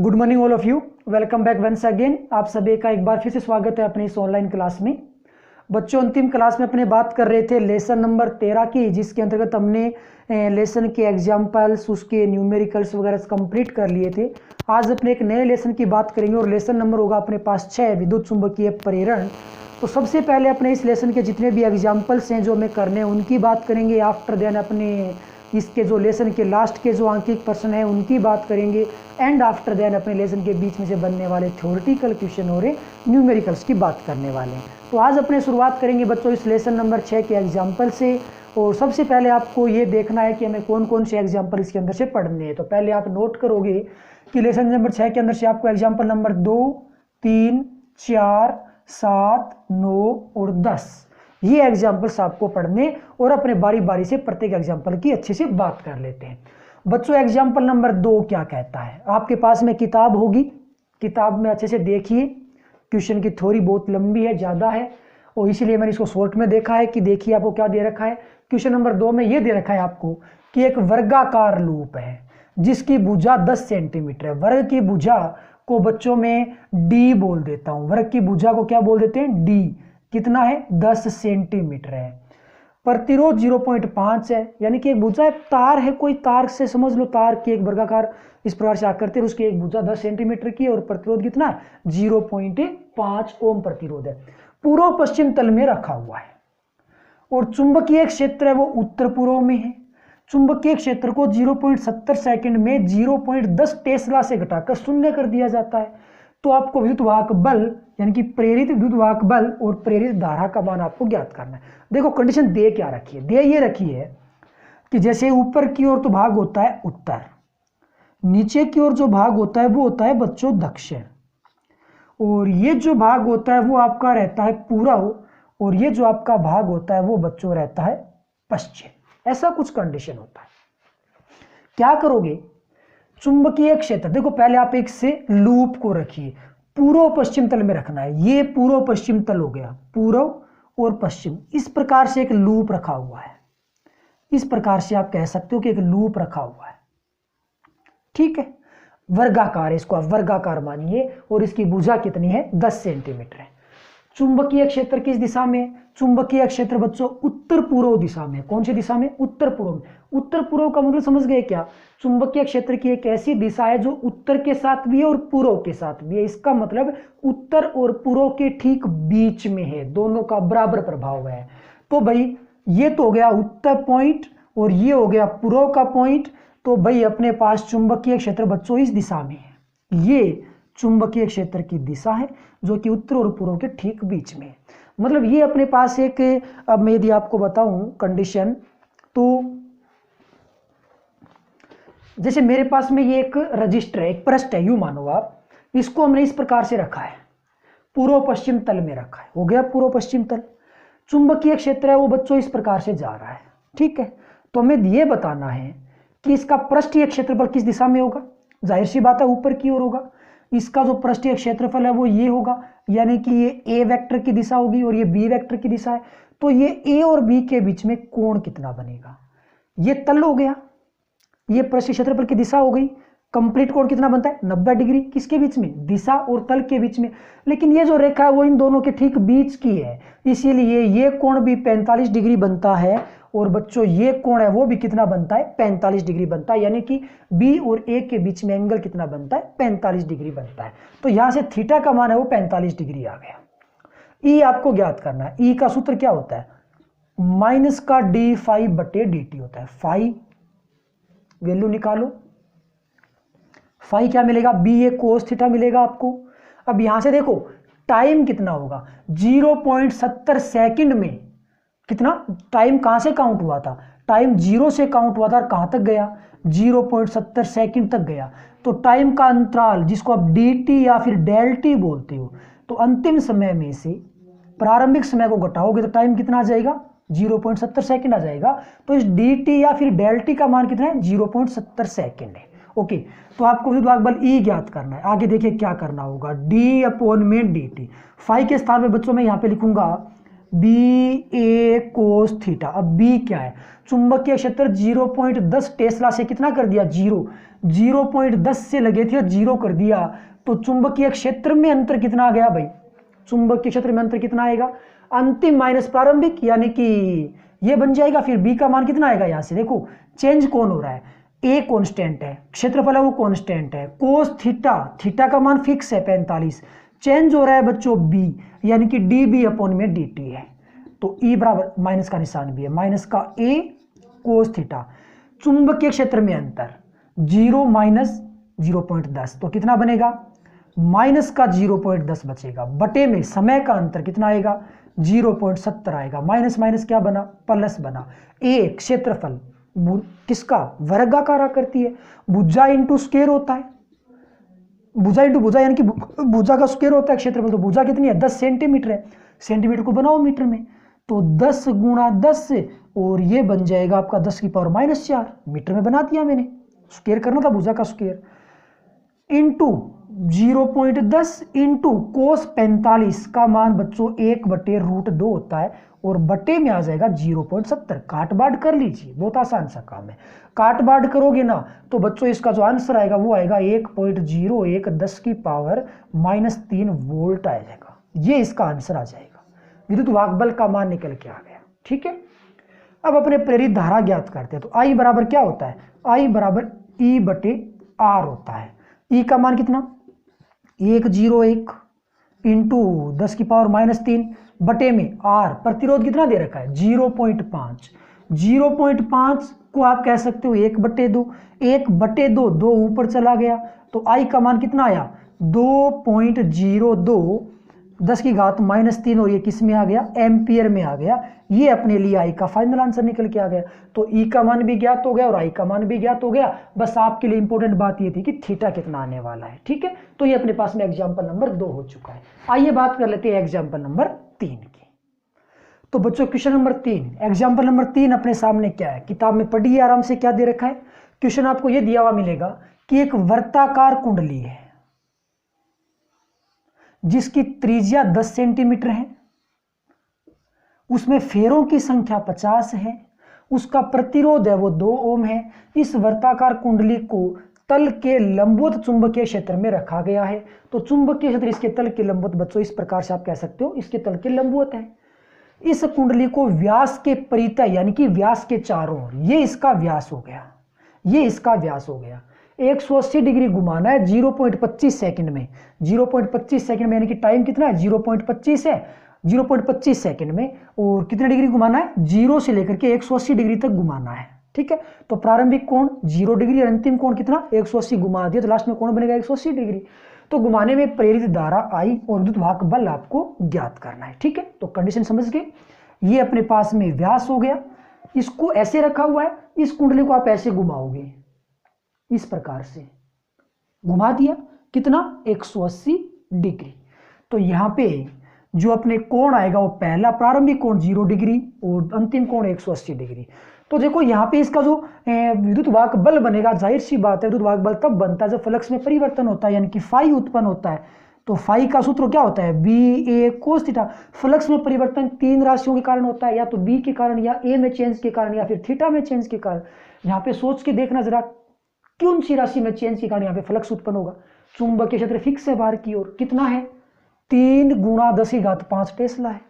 Good morning all of you, welcome back once again. आप सभी का एक बार फिर से स्वागत है अपनी इस ऑनलाइन क्लास में। बच्चों, अंतिम क्लास में अपने बात कर रहे थे लेसन नंबर 13 की, जिसके अंतर्गत हमने लेसन के एग्जाम्पल्स, उसके न्यूमेरिकल्स वगैरह कंप्लीट कर लिए थे। आज अपने एक नए लेसन की बात करेंगे और लेसन नंबर होगा अपने पास 6, विद्युत चुंबकीय प्रेरण। तो सबसे पहले अपने इस लेसन के जितने भी एग्जाम्पल्स हैं जो हमें करने हैं उनकी बात करेंगे। आफ्टर देन अपने इसके जो लेसन के लास्ट के जो आंकिक प्रश्न है उनकी बात करेंगे। एंड आफ्टर देन अपने लेसन के बीच में से बनने वाले थ्योरेटिकल क्वेश्चन और न्यूमेरिकल्स की बात करने वाले हैं। तो आज अपने शुरुआत करेंगे बच्चों इस लेसन नंबर 6 के एग्जाम्पल से। और सबसे पहले आपको ये देखना है कि हमें कौन कौन से एग्जाम्पल इसके अंदर से पढ़ने हैं। तो पहले आप नोट करोगे कि लेसन नंबर 6 के अंदर से आपको एग्जाम्पल नंबर 2, 3, 4, 7, 9 और 10 ये एग्जाम्पल्स आपको पढ़ने और अपने बारी बारी से प्रत्येक एग्जाम्पल की अच्छे से बात कर लेते हैं। बच्चों, एग्जाम्पल नंबर 2 क्या कहता है? आपके पास में किताब होगी, किताब में अच्छे से देखिए। क्वेश्चन की थ्योरी बहुत लंबी है, ज़्यादा है, और इसीलिए मैंने इसको शॉर्ट में देखा है कि देखिए आपको क्या दे रखा है। क्वेश्चन नंबर 2 में ये दे रखा है आपको कि एक वर्गाकार लूप है जिसकी भुजा 10 सेंटीमीटर है। वर्ग की भुजा को बच्चों में डी बोल देता हूँ। वर्ग की भुजा को क्या बोल देते हैं? डी। कितना है? 10 सेंटीमीटर है। प्रतिरोध 0.5 है, यानी कि एक भुजा तार है, कोई तार से समझ लो, तार की एक वर्गाकार इस प्रकार से आकृति है, उसकी एक भुजा 10 सेंटीमीटर की और प्रतिरोध कितना है? 0.5 ओम प्रतिरोध है। पूर्व पश्चिम तल में रखा हुआ है और चुंबकीय क्षेत्र है वो उत्तर पूर्व में है। चुंबकीय क्षेत्र को 0.70 सेकंड में 0.10 टेस्ला से घटाकर शून्य कर दिया जाता है। तो आपको विद्युत वाहक बल यानी कि प्रेरित विद्युत वाहक बल और प्रेरित धारा का मान आपको ज्ञात करना है। देखो कंडीशन दे क्या रखी है? दे ये रखी है कि जैसे ऊपर की ओर तो भाग होता है उत्तर, नीचे की ओर जो भाग होता है वो होता है बच्चों दक्षिण, और ये जो भाग होता है वो आपका रहता है पूर्व, और ये जो आपका भाग होता है वो बच्चों रहता है पश्चिम। ऐसा कुछ कंडीशन होता है। क्या करोगे? चुंबकीय क्षेत्र, देखो पहले आप एक से लूप को रखिए, पूर्व पश्चिम तल में रखना है। ये पूर्व पश्चिम तल हो गया, पूर्व और पश्चिम, इस प्रकार से एक लूप रखा हुआ है। इस प्रकार से आप कह सकते हो कि एक लूप रखा हुआ है, ठीक है। वर्गाकार है, इसको आप वर्गाकार मानिए, और इसकी भुजा कितनी है? 10 सेंटीमीटर है। चुंबकीय क्षेत्र किस दिशा में? चुंबकीय क्षेत्र बच्चों उत्तर पूर्व दिशा में। कौन सी दिशा में? उत्तर पूर्व में। उत्तर पूर्व का मतलब समझ गए क्या? चुंबकीय क्षेत्र की एक ऐसी दिशा है जो उत्तर के साथ भी है और पूर्व के साथ भी है। इसका मतलब उत्तर और पूर्व के ठीक बीच में है, दोनों का बराबर प्रभाव है। तो भाई ये तो हो गया उत्तर पॉइंट और ये हो गया पूर्व का पॉइंट। तो भाई अपने पास चुंबकीय क्षेत्र बच्चों इस दिशा में है। ये चुंबकीय क्षेत्र की दिशा है जो कि उत्तर और पूर्व के ठीक बीच में है। मतलब ये अपने पास एक, अब मैं यदि आपको बताऊं कंडीशन, तो जैसे मेरे पास में ये एक रजिस्टर है, एक पृष्ठ है, यूं मानो आप, इसको हमने इस प्रकार से रखा है, पूर्व पश्चिम तल में रखा है। हो गया पूर्व पश्चिम तल। चुंबकीय क्षेत्र है वो बच्चों इस प्रकार से जा रहा है, ठीक है। तो हमें ये बताना है कि इसका पृष्ठीय क्षेत्रफल किस दिशा में होगा। जाहिर सी बात है ऊपर की ओर होगा। इसका जो पृष्ठीय क्षेत्रफल है वो ये होगा, यानी कि ये ए वेक्टर की दिशा होगी और ये बी वेक्टर की दिशा है। तो ये ए और बी के बीच में कोण कितना बनेगा? ये तल हो गया, ये पृष्ठीय क्षेत्रफल की दिशा हो गई। कंप्लीट कोण कितना बनता है? 90 डिग्री। किसके बीच में? दिशा और तल के बीच में। लेकिन ये जो रेखा है वो इन दोनों के ठीक बीच की है, इसीलिए ये कोण भी 45 डिग्री बनता है। और बच्चों ये कोण है वो भी कितना बनता है? 45 डिग्री बनता है, यानी कि बी और ए के बीच में एंगल कितना बनता है? 45 डिग्री बनता है। तो यहां से थीटा का मान है वो 45 डिग्री आ गया। ई आपको ज्ञात करना है। ई का सूत्र क्या होता है? माइनस का डी फाई बटे डी टी होता है। फाई वैल्यू निकालो, फाई क्या मिलेगा? बी ए कोस थीटा मिलेगा आपको। अब यहां से देखो टाइम कितना होगा? 0.70 सेकंड में कितना टाइम कहां से काउंट हुआ था? टाइम 0 से काउंट हुआ था और कहां तक गया? 0.70 सेकंड तक गया। तो टाइम का अंतराल जिसको आप डी टी या फिर डेल टी बोलते हो, तो अंतिम समय में से प्रारंभिक समय को घटाओगे तो टाइम कितना आ जाएगा? 0.70 सेकंड आ जाएगा। तो इस डी टी या फिर डेल टी का मान कितना है? 0.70 सेकंड है। ओके, तो आपको विद्युत वाहक बल ई ज्ञात करना है। आगे देखिए क्या करना होगा, डी अपॉन में डी टी। फाई के स्थान पे बच्चों में यहाँ पे लिखूंगा बी ए कोस थीटा। अब बी क्या है, चुंबकीय क्षेत्र 0.10 टेस्ला से कितना कर दिया, 0.10 से लगे थे और 0 कर दिया, तो चुंबकीय क्षेत्र में अंतर कितना आ गया भाई, चुंबकीय क्षेत्र में अंतर कितना आएगा, अंतिम माइनस प्रारंभिक, यानी कि ये बन जाएगा। फिर बी का मान कितना आएगा, यहां से देखो चेंज कौन हो रहा है, ए कांस्टेंट है, क्षेत्रफल है वो कांस्टेंट है, कोस थीटा, थीटा का मान फिक्स है 45, चेंज हो रहा है बच्चों बी, यानी कि डी बी अपॉन में डी टी है, तो ई बराबर माइनस का निशान भी है, माइनस का ए कोस थीटा। चुंबकीय क्षेत्र में अंतर 0 माइनस 0.10, तो कितना बनेगा, माइनस का 0.10 बचेगा, बटे में समय का अंतर कितना आएगा, 0.70 आएगा, माइनस माइनस क्या बना, प्लस बना। ए क्षेत्रफल किसका, वर्गाकार आकृति है, भुजा इंटू स्क्वायर होता है, भुजा इंटू भुजा यानी कि भुजा का स्क्वायर होता है क्षेत्रफल, तो भुजा कितनी है, 10 सेंटीमीटर है, सेंटीमीटर को बनाओ मीटर में, तो 10 गुणा 10 और ये बन जाएगा आपका 10 की पावर -4, मीटर में बना दिया मैंने, स्क्वायर करना था भुजा का स्क्वायर, इंटू 0.10 इंटू कोस 45 का मान बच्चों 1/√2 होता है, और बटे में आ जाएगा 0.70, काट बांट कर लीजिए, बहुत आसान सा काम है, काट बांट करोगे ना तो बच्चों इसका जो आंसर आएगा वो आएगा 1.01 10 की पावर -3 वोल्ट आ जाएगा, ये इसका आंसर आ जाएगा, विद्युत वाहक बल का मान निकल के आ गया। ठीक है, अब अपने प्रेरित धारा ज्ञात करते हैं, तो आई बराबर क्या होता है, आई बराबर E/R होता है, ई का मान कितना 101 इंटू 10 की पावर -3 बटे में आर, प्रतिरोध कितना दे रखा है 0.5, 0.5 को आप कह सकते हो 1/2, 1/2 2 ऊपर चला गया, तो आई का मान कितना आया 2.02 10 की घात -3, और ये किस में आ गया, एम्पियर में आ गया, ये अपने लिए आई का फाइनल आंसर निकल के आ गया। तो ई का मान भी ज्ञात हो गया और आई का मान भी ज्ञात हो गया, बस आपके लिए इंपॉर्टेंट बात ये थी कि थीटा कितना आने वाला है। ठीक है, तो ये अपने पास में एग्जाम्पल नंबर 2 हो चुका है। आइए बात कर लेते हैं एग्जाम्पल नंबर 3 की। तो बच्चों क्वेश्चन नंबर 3, एग्जाम्पल नंबर 3 अपने सामने क्या है, किताब में पढ़िए आराम से, क्या दे रखा है, क्वेश्चन आपको ये दिया हुआ मिलेगा कि एक वर्ताकार कुंडली है जिसकी त्रिज्या 10 सेंटीमीटर है, उसमें फेरों की संख्या 50 है, उसका प्रतिरोध है वो 2 ओम है, इस वर्ताकार कुंडली को तल के लंबवत चुंबकीय क्षेत्र में रखा गया है। तो चुंबकीय क्षेत्र इसके तल के लंबवत बच्चों इस प्रकार से आप कह सकते हो, इसके तल के लंबवत है। इस कुंडली को व्यास के परितः यानी कि व्यास के चारों ओर, ये इसका व्यास हो गया, ये इसका व्यास हो गया, 180 डिग्री घुमाना है 0.25 सेकंड में, 0.25 सेकंड में, यानी कि टाइम कितना है 0.25 है, 0.25 सेकंड में, और कितने डिग्री घुमाना है, 0 से लेकर के 180 डिग्री तक घुमाना है। ठीक है, तो प्रारंभिक कोण 0 डिग्री और अंतिम कोण कितना 180, घुमा दिया तो लास्ट में कोण बनेगा 180 डिग्री। तो घुमाने में प्रेरित धारा आई और विद्युत वाहक बल आपको ज्ञात करना है। ठीक है, तो कंडीशन समझ गए, ये अपने पास में व्यास हो गया, इसको ऐसे रखा हुआ है, इस कुंडली को आप ऐसे घुमाओगे, इस प्रकार से घुमा दिया, कितना 180 डिग्री। तो यहां पे जो अपने कोण आएगा वो पहला प्रारंभिक कोण 0 डिग्री और अंतिम कोण 180 डिग्री। तो देखो यहाँ पे इसका जो विद्युत वाहक बल बनेगा, जाहिर सी बात है विद्युत वाहक बल तब बनता है जब फ्लक्स में परिवर्तन होता है, यानी कि फाई उत्पन्न होता है। तो फाई का सूत्र क्या होता है, बी ए कोस थीटा। फ्लक्स में परिवर्तन 3 राशियों के कारण होता है, या तो बी के कारण, या ए में चेंज के कारण, या फिर थीटा में चेंज के कारण। यहाँ पे सोच के देखना जरा, कौन सी राशि में चेंज के कारण यहाँ पे फ्लक्स उत्पन्न होगा। चुंबकीय क्षेत्र फिक्स है बाहर की ओर, कितना है 3 गुणा 10 की घात 5 टेस्ला है।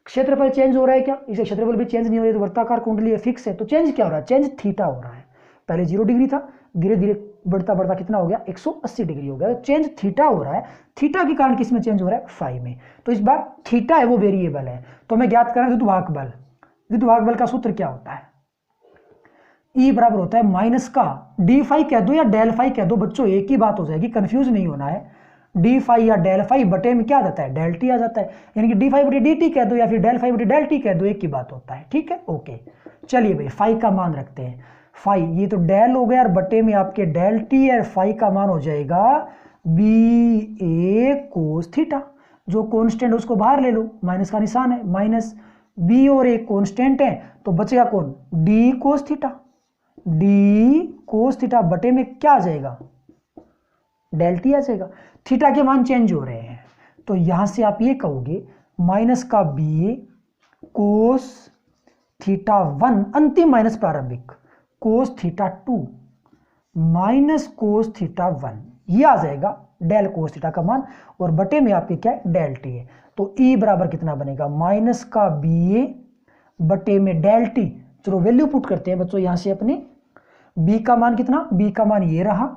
क्षेत्रफल चेंज हो रहा है क्या, इसे क्षेत्रफल भी चेंज नहीं हो रही है, तो वर्ताकार कुंडली है फिक्स है, तो चेंज क्या हो रहा है, चेंज थीटा हो रहा है। पहले 0 डिग्री था, धीरे धीरे बढ़ता बढ़ता कितना हो गया 180 डिग्री हो गया, तो चेंज थीटा हो रहा है। थीटा के कारण किस में चेंज हो रहा है, फाई में। तो इस बार थीटा है वो वेरिएबल है, तो हमें ज्ञात करना है विद्युत वाहक बल। विद्युत वाहक बल का सूत्र क्या होता है, ई बराबर होता है माइनस का डी फाई कह दो या डेल फाई कह दो, बच्चों एक ही बात हो जाएगी, कंफ्यूज नहीं होना है। डी फाई या डेल फाई बटे में क्या आ जाता है, डेल टी आ जाता है, यानी कि डी फाई बटे डी टी कह दो या फिर डेल फाई बटे डेल टी कह दो, एक ही बात होता है। ठीक है, ओके, चलिए भाई फाई का मान रखते हैं। फाई ये तो डेल हो गया और बटे में आपके डेल टी है, फाई का मान हो जाएगा बी ए कोस थीटा। जो कॉन्स्टेंट उसको बाहर ले लो, माइनस का निशान है, माइनस बी और ए कॉन्स्टेंट है, तो बचेगा कौन, d cos theta. D cos theta बटे में क्या आ जाएगा, डेल टी आ जाएगा। थीटा के मान चेंज हो रहे हैं, तो यहां से आप ये कहोगे माइनस का बी ए कोस थीटा 1 अंतिम माइनस प्रारंभिक cos theta 2 minus cos theta 1, ये आ जाएगा डेल कोस थीटा का मान, और बटे में आपके क्या है डेल टी है। तो ई बराबर कितना बनेगा माइनस का बी ए बटे में डेल टी। चलो वैल्यू पुट करते हैं बच्चों यहां से अपने, बी का मान कितना, बी का मान ये रहा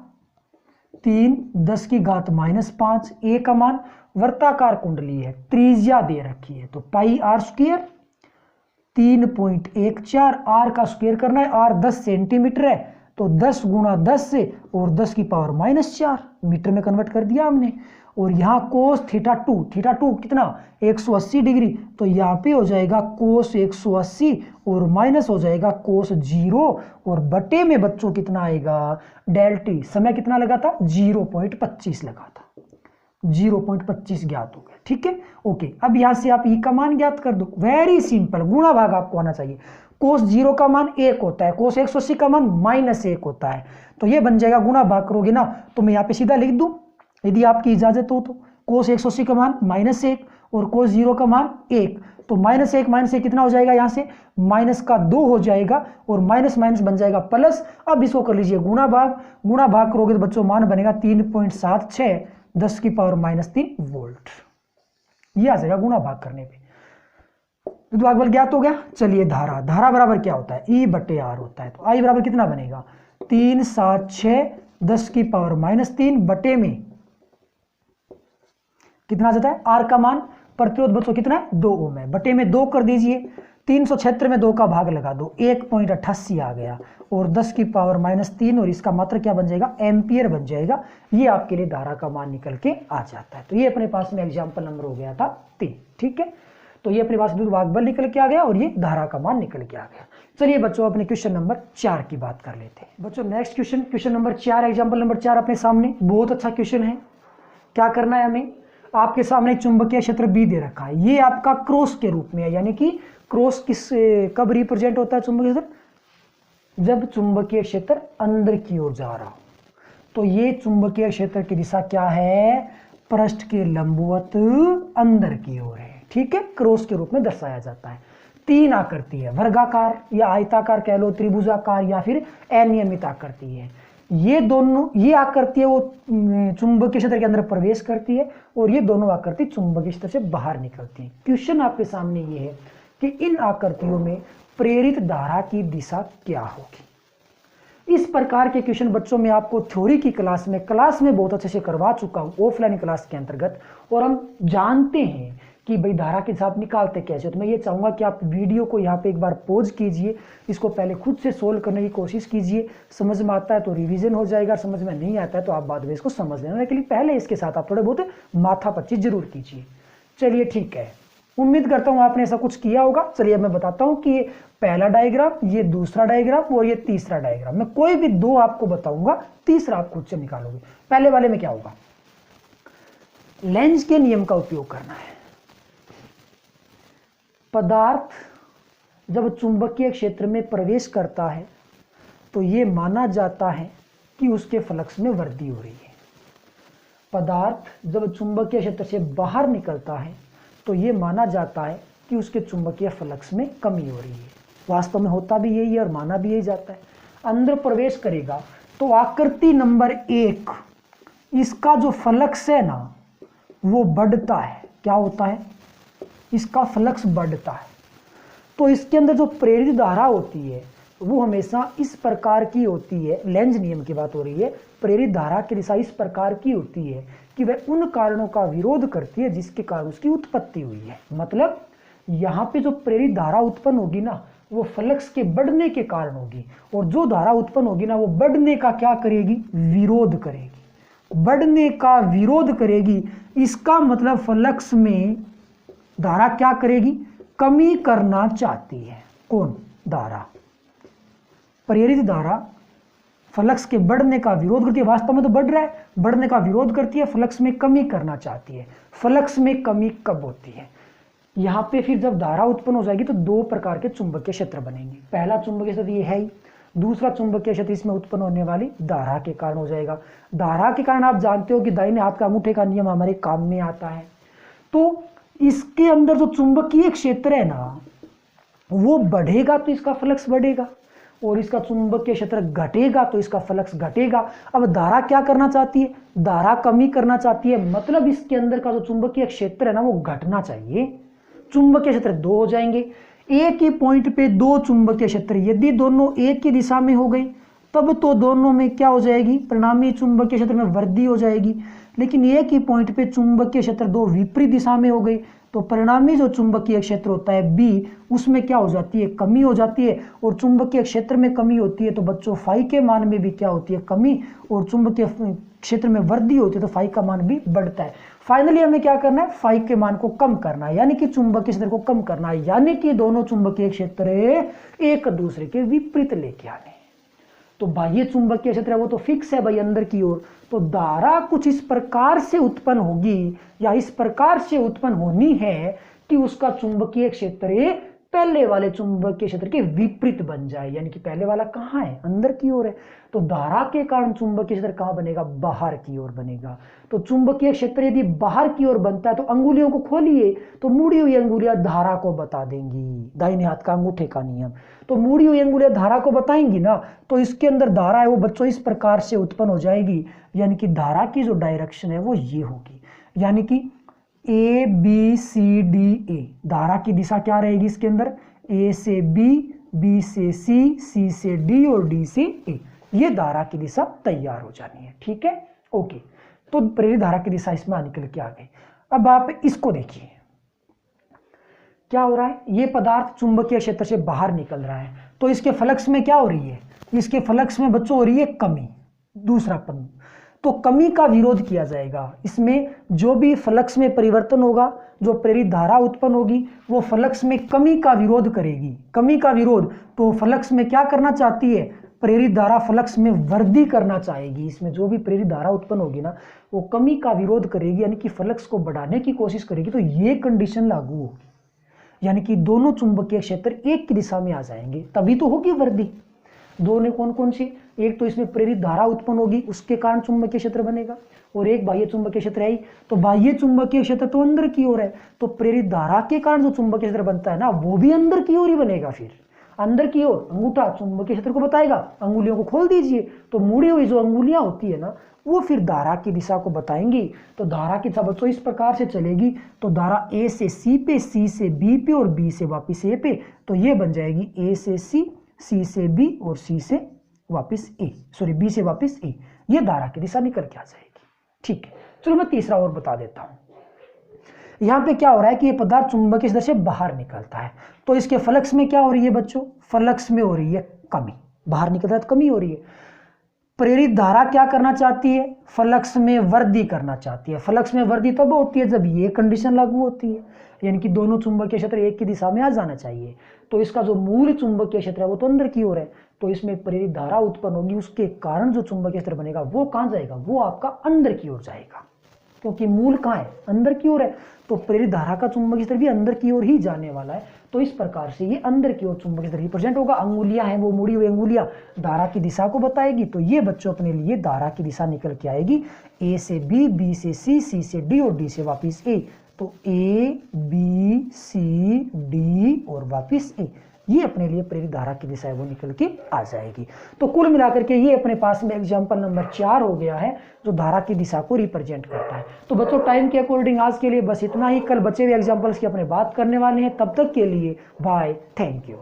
3×10⁻⁵, ए का मान वर्ताकार कुंडली है, त्रिज्या दे रखी है तो पाई आर स्क्वायर 3.14, आर का स्क्वायर करना है, आर 10 सेंटीमीटर है तो 10 × 10 से और 10⁻⁴ मीटर में कन्वर्ट कर दिया हमने। और यहाँ कोस थीटा 2 कितना 180 डिग्री, तो यहाँ पे हो जाएगा कोस 180 और माइनस हो जाएगा कोस 0, और बटे में बच्चों कितना आएगा डेल टी। समय कितना लगा था 0.25 लगा था, 0.25 ज्ञात हो गया। ठीक है ओके, अब यहां से आप ई का मान ज्ञात कर दो, वेरी सिंपल, गुणा भाग आपको आना चाहिए। कोस 0 का मान 1 होता है, कोस 180 का मान -1 होता है, तो ये बन जाएगा, गुणा भाग करोगे ना तो मैं यहाँ पे सीधा लिख दूं यदि आपकी इजाजत हो तो, कोस 180 का मान -1 और कोस 0 का मान 1, तो -1 कितना हो जाएगा, यहाँ से माइनस का 2 हो जाएगा और माइनस माइनस बन जाएगा प्लस। अब इसको कर लीजिए गुणा भाग करोगे तो बच्चों मान बनेगा 3.76 10⁻³ वोल्ट, ये आ जाएगा गुणा भाग करने पे। तो भाग बल ज्ञात हो गया। चलिए धारा बराबर क्या होता है E बटे R होता है, तो I बराबर कितना बनेगा 3×7=6 10⁻³ बटे में कितना आ जाता है R का मान, प्रतिरोध बच्चों कितना है 2 ओम है, बटे में 2 कर दीजिए, 376 में 2 का भाग लगा दो 1.88 आ गया और 10⁻³ और इसका मात्रा क्या बन जाएगा एम्पियर बन जाएगा। ये आपके लिए धारा का मान निकल के आ जाता है। तो ये अपने पास में एग्जाम्पल नंबर हो गया था 3। ठीक है, तो ये अपने पास विद्युत भाग बल निकल के आ गया और ये धारा का मान निकल के आ गया। चलिए बच्चों अपने क्वेश्चन नंबर 4 की बात कर लेते हैं। बच्चों next question number 4, example number 4 अपने सामने, बहुत अच्छा क्वेश्चन है। क्या करना है हमें, आपके सामने चुंबकीय क्षेत्र बी दे रखा है, ये आपका क्रॉस के रूप में है, यानी कि क्रॉस कब रिप्रेजेंट होता है चुंबकीय क्षेत्र, जब चुंबकीय क्षेत्र अंदर की ओर जा रहा हो। तो ये चुंबकीय क्षेत्र की दिशा क्या है, पृष्ठ के लंबवत अंदर की ओर है। ठीक है, क्रॉस के रूप में दर्शाया जाता है। 3 आकृति है, वर्गाकार या आयताकार कह लो, त्रिभुजाकार या फिर अनियमित आकृति है। ये दोनों, ये आकृति है वो चुंबकीय क्षेत्र के अंदर प्रवेश करती है और ये दोनों आकृति चुंबकीय क्षेत्र से बाहर निकलती है। क्वेश्चन आपके सामने ये है कि इन आकृतियों में प्रेरित धारा की दिशा क्या होगी। इस प्रकार के क्वेश्चन बच्चों में आपको थ्योरी की क्लास में बहुत अच्छे से करवा चुका हूं ऑफलाइन क्लास के अंतर्गत, और हम जानते हैं कि भाई धारा के साथ निकालते कैसे। तो मैं ये चाहूंगा कि आप वीडियो को यहाँ पे एक बार पॉज कीजिए, इसको पहले खुद से सोल्व करने की कोशिश कीजिए, समझ में आता है तो रिवीजन हो जाएगा, समझ में नहीं आता है तो आप बाद में इसको समझ लेना, लेकिन पहले इसके साथ आप थोड़े बहुत माथापच्ची जरूर कीजिए। चलिए ठीक है, उम्मीद करता हूँ आपने ऐसा कुछ किया होगा। चलिए मैं बताता हूँ कि ये पहला डायग्राम, ये दूसरा डायग्राम और ये तीसरा डायग्राम, मैं कोई भी 2 आपको बताऊंगा, तीसरा आप खुद से निकालोगे। पहले वाले में क्या होगा, लेंज के नियम का उपयोग करना है। पदार्थ जब चुंबकीय क्षेत्र में प्रवेश करता है तो ये माना जाता है कि उसके फ्लक्स में वृद्धि हो रही है। पदार्थ जब चुंबकीय क्षेत्र से बाहर निकलता है तो ये माना जाता है कि उसके चुंबकीय फ्लक्स में कमी हो रही है। वास्तव में होता भी यही है और माना भी यही जाता है। अंदर प्रवेश करेगा तो आकृति नंबर 1, इसका जो फ्लक्स है ना वो बढ़ता है। क्या होता है, इसका फ्लक्स बढ़ता है। तो इसके अंदर जो प्रेरित धारा होती है वो हमेशा इस प्रकार की होती है, लेंज नियम की बात हो रही है, प्रेरित धारा की दिशा इस प्रकार की होती है कि वह उन कारणों का विरोध करती है जिसके कारण उसकी उत्पत्ति हुई है। मतलब यहाँ पे जो प्रेरित धारा उत्पन्न होगी ना वो फ्लक्स के बढ़ने के कारण होगी, और जो धारा उत्पन्न होगी ना वो बढ़ने का क्या करेगी, विरोध करेगी, बढ़ने का विरोध करेगी। इसका मतलब फ्लक्स में धारा क्या करेगी, कमी करना चाहती है। कौन, धारा, प्रेरित धारा फ्लक्स के बढ़ने का विरोध करती है। वास्तव में तो बढ़ रहा है, बढ़ने का विरोध करती है, फ्लक्स में कमी करना चाहती है। फ्लक्स में कमी कब होती है, यहाँ पे फिर जब धारा उत्पन्न हो जाएगी तो 2 प्रकार के चुंबकीय क्षेत्र बनेंगे। पहला चुंबकीय क्षेत्र ये है ही, दूसरा चुंबकीय क्षेत्र इसमें उत्पन्न होने वाली धारा के कारण हो जाएगा। धारा के कारण आप जानते हो कि दाहिने हाथ का अंगूठे का नियम हमारे काम में आता है। तो इसके अंदर जो चुंबकीय क्षेत्र है ना वो बढ़ेगा तो इसका फ्लक्स बढ़ेगा, और इसका चुंबकीय क्षेत्र घटेगा तो इसका फ्लक्स घटेगा। अब धारा क्या करना चाहती है, धारा कमी करना चाहती है, मतलब इसके अंदर का जो चुंबकीय क्षेत्र है ना वो घटना चाहिए। चुंबकीय क्षेत्र दो हो जाएंगे, एक ही पॉइंट पे दो चुंबकीय क्षेत्र यदि दोनों एक ही दिशा में हो गई तब तो दोनों में क्या हो जाएगी, परिणामी चुंबकीय क्षेत्र में वृद्धि हो जाएगी। लेकिन एक ही पॉइंट पे चुंबकीय क्षेत्र दो विपरीत दिशा में हो गई तो परिणामी जो चुंबकीय क्षेत्र होता है बी, उसमें क्या हो जाती है, कमी हो जाती है। और चुंबकीय क्षेत्र में कमी होती है तो बच्चों फाई के मान में भी क्या होती है, कमी, और चुंबकीय क्षेत्र में वृद्धि होती है तो फाई का मान भी बढ़ता है। फाइनली हमें क्या करना है, फाई के मान को कम करना है, यानी कि चुंबकीय क्षेत्र को कम करना है, यानी कि दोनों चुंबकीय क्षेत्र एक दूसरे के विपरीत लेके आने। तो बाह्य चुंबकीय क्षेत्र है वो तो फिक्स है भाई अंदर की ओर, तो धारा कुछ इस प्रकार से उत्पन्न होगी या इस प्रकार से उत्पन्न होनी है कि उसका चुंबकीय क्षेत्र पहले वाले चुंबकीय क्षेत्र के विपरीत बन जाए, यानी कि पहले वाला कहाँ है, अंदर की ओर है। तो धारा के कारण चुंबकीय क्षेत्र कहाँ बनेगा, बाहर की ओर बनेगा। तो चुंबकीय क्षेत्र यदि बाहर की ओर बनता है तो अंगुलियों को खोलिए तो मुड़ी हुई अंगुलियां धारा को बता देंगी, दाहिने हाथ का अंगूठे का नियम। तो मुड़ी हुई अंगुलियां धारा को बताएंगी ना, तो इसके अंदर धारा है वो बच्चों इस प्रकार से उत्पन्न हो जाएगी, यानी कि धारा की जो डायरेक्शन है वो ये होगी, यानी कि A B C D A, धारा की दिशा क्या रहेगी इसके अंदर, ए से बी, बी से सी से डी और डी से ए, ये धारा की दिशा तैयार हो जानी है। ठीक है, ओके। तो प्रेरित धारा की दिशा इसमें निकल के आ गई। अब आप इसको देखिए क्या हो रहा है, ये पदार्थ चुंबकीय क्षेत्र से बाहर निकल रहा है तो इसके फ्लक्स में क्या हो रही है, इसके फ्लक्स में बच्चों हो रही है कमी, दूसरा पद। तो कमी का विरोध किया जाएगा, इसमें जो भी फ्लक्स में परिवर्तन होगा, जो प्रेरित धारा उत्पन्न होगी वो फ्लक्स में कमी का विरोध करेगी। कमी का विरोध, तो फ्लक्स में क्या करना चाहती है, प्रेरित धारा फ्लक्स में वृद्धि करना चाहेगी। इसमें जो भी प्रेरित धारा उत्पन्न होगी ना वो कमी का विरोध करेगी, यानी कि फ्लक्स को बढ़ाने की कोशिश करेगी। तो ये कंडीशन लागू होगी, यानी कि दोनों चुंबकीय क्षेत्र एक की दिशा में आ जाएंगे, तभी तो होगी वृद्धि। दोनों कौन कौन सी, एक तो इसमें प्रेरित धारा उत्पन्न होगी उसके कारण चुंबकीय क्षेत्र बनेगा, और एक बाह्य चुंबकीय क्षेत्र है। तो बाह्य चुंबकीय क्षेत्र तो अंदर की ओर है, तो प्रेरित धारा के कारण जो चुंबकीय क्षेत्र बनता है ना वो भी अंदर की ओर ही बनेगा। फिर अंदर की ओर अंगूठा चुंबकीय क्षेत्र को बताएगा, अंगुलियों को खोल दीजिए तो मुड़ी हुई जो अंगुलियां होती है ना वो फिर धारा की दिशा को बताएंगी। तो धारा की दिशा बच्चों इस प्रकार से चलेगी, तो धारा ए से सी पे, सी से बी पे और बी से वापिस ए पे, तो ये बन जाएगी ए से सी से बी और सी से वापिस ए, सॉरी बी से वापिस ए, ये धारा की दिशा निकल के आ जाएगी। ठीक है, चलो मैं तीसरा और बता देता हूं। यहां पे क्या हो रहा है कि ये पदार्थ चुंबकीय क्षेत्र से बाहर निकलता है, तो इसके फ्लक्स में क्या हो रही है बच्चों, फ्लक्स में हो रही है कमी, बाहर निकल रहा है तो कमी हो रही है। प्रेरित धारा क्या करना चाहती है, फ्लक्स में वृद्धि करना चाहती है। फ्लक्स में वृद्धि तब होती है जब ये कंडीशन लागू होती है, यानी कि दोनों चुंबकीय क्षेत्र एक की दिशा में आ जाना चाहिए। तो इसका जो मूल चुंबकीय क्षेत्र है वो तो अंदर की ओर है, तो इसमें प्रेरित धारा उत्पन्न होगी, उसके कारण जो चुंबकीय क्षेत्र बनेगा वो कहाँ जाएगा, वो आपका अंदर की ओर जाएगा, क्योंकि मूल कहाँ है, अंदर की ओर है। तो प्रेरित धारा का चुंबकीय क्षेत्र भी अंदर की ओर ही जाने वाला है, तो इस प्रकार से ये अंदर की ओर चुंबकीय क्षेत्र रिप्रेजेंट होगा। अंगुलियां हैं वो मुड़ी हुई अंगुलियां धारा की दिशा को बताएगी, तो ये बच्चों अपने लिए धारा की दिशा निकल के आएगी, ए से बी, बी से सी से डी और डी से वापिस ए। तो ए बी सी डी और वापिस ए, ये अपने लिए प्रेरित धारा की दिशा है वो निकल के आ जाएगी। तो कुल मिलाकर के ये अपने पास में एग्जाम्पल नंबर 4 हो गया है जो धारा की दिशा को रिप्रेजेंट करता है। तो बच्चों टाइम के अकॉर्डिंग आज के लिए बस इतना ही, कल बचे हुए एग्जाम्पल्स की अपने बात करने वाले हैं। तब तक के लिए बाय, थैंक यू।